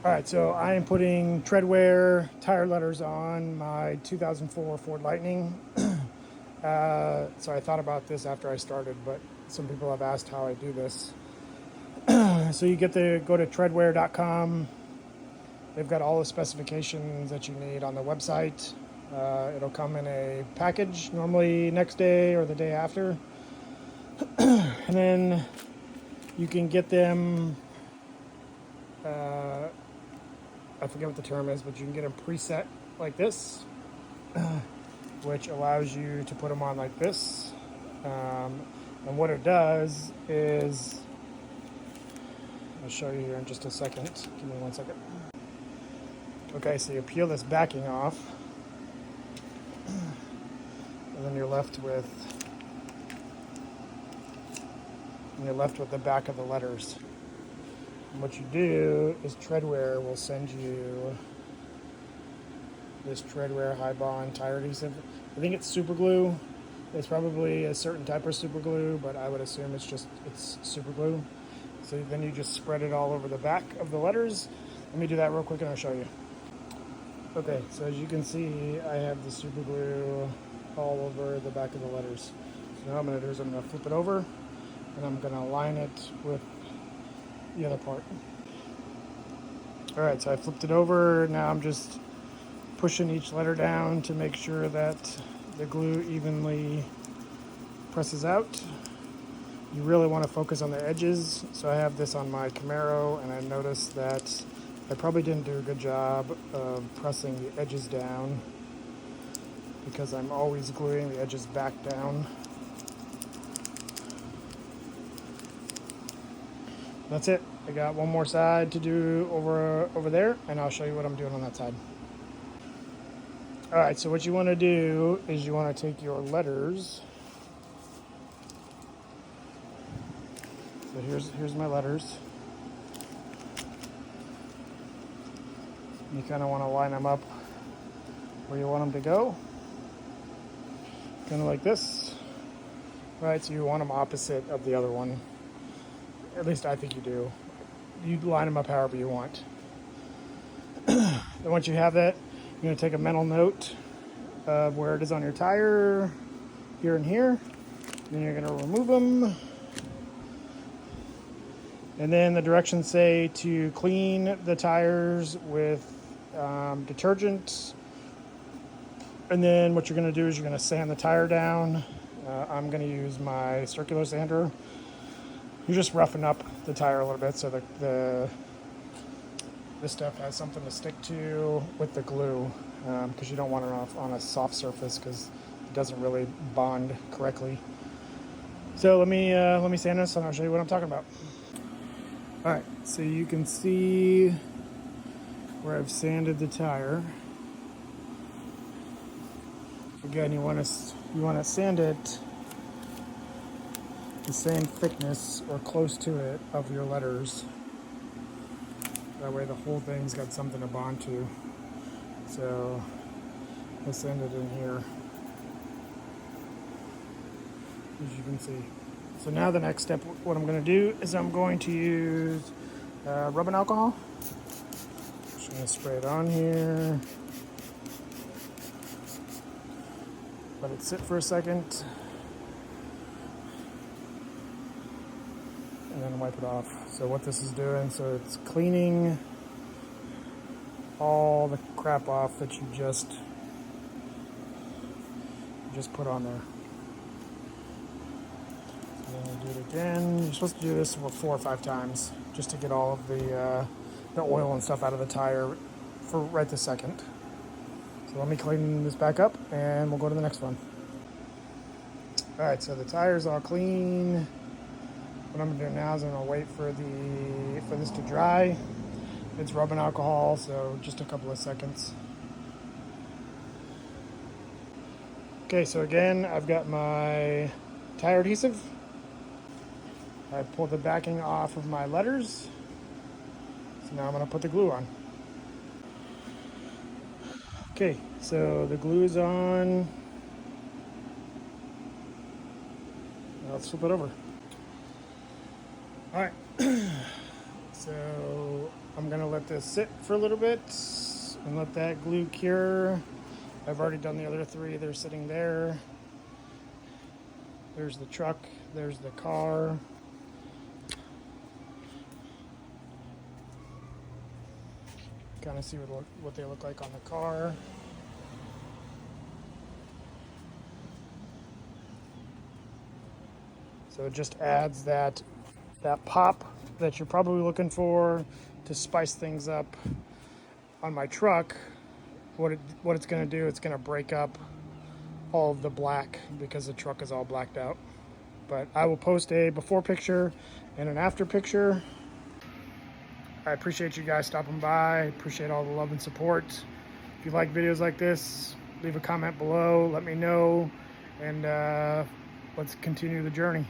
All right, so I am putting treadwear tire letters on my 2004 Ford Lightning. So I thought about this after I started, but some people have asked how I do this. So you get to go to treadwear.com. They've got all the specifications that you need on the website. It'll come in a package, normally next day or the day after. And then you can get them, I forget what the term is, but you can get them preset like this, which allows you to put them on like this. And what it does is, I'll show you here in just a second. Give me 1 second. Okay, so you peel this backing off, and then you're left with the back of the letters. And what you do is Treadwear will send you this Treadwear High Bond tire adhesive. I think it's super glue. It's probably a certain type of super glue, but I would assume it's super glue. So then you just spread it all over the back of the letters. Let me do that real quick and I'll show you. Okay, so as you can see, I have the super glue all over the back of the letters. So now what I'm going to do is I'm going to flip it over and I'm going to align it with the other part. All right, so I flipped it over. Now I'm just pushing each letter down to make sure that the glue evenly presses out. You really want to focus on the edges. So I have this on my Camaro, and I noticed that I probably didn't do a good job of pressing the edges down because I'm always gluing the edges back down. That's it. I got one more side to do over there, and I'll show you what I'm doing on that side. All right, so what you want to do is you want to take your letters. So here's my letters. You kind of want to line them up where you want them to go. Kind of like this. Right, so you want them opposite of the other one. At least I think you do. You line them up however you want. Then once you have that, you're going to take a mental note of where it is on your tire, here and here. Then you're going to remove them. And then the directions say to clean the tires with detergent. And then what you're going to do is you're going to sand the tire down. I'm going to use my circular sander. You're just roughing up the tire a little bit so that this stuff has something to stick to with the glue, because you don't want it on a soft surface because it doesn't really bond correctly. So let me sand this and I'll show you what I'm talking about. All right, so you can see where I've sanded the tire. Again, you want to sand it the same thickness or close to it of your letters. That way the whole thing's got something to bond to. So I'll sand it in here, as you can see. So now the next step, what I'm going to do is I'm going to use rubbing alcohol. Just going to spray it on here. Let it sit for a second. And then wipe it off. So what this is doing, so it's cleaning all the crap off that you just put on there. And then you do it again. You're supposed to do this 4 or 5 times just to get all of the oil and stuff out of the tire for right this second. So let me clean this back up and we'll go to the next one. All right, so the tire's all clean. What I'm gonna do now is I'm gonna wait for this to dry. It's rubbing alcohol, so just a couple of seconds. Okay, so again, I've got my tire adhesive. I pulled the backing off of my letters. So now I'm gonna put the glue on. Okay, so the glue is on. Now let's flip it over. All right, so I'm gonna let this sit for a little bit and let that glue cure. I've already done the other three. They're sitting there. There's the truck. There's the car. Kind of see what they look like on the car. So it just adds that pop that you're probably looking for to spice things up. On my truck, what it's going to do, it's going to break up all of the black because the truck is all blacked out. But I will post a before picture and an after picture. I appreciate you guys stopping by. I appreciate all the love and support. If you like videos like this, leave a comment below. Let me know, and let's continue the journey.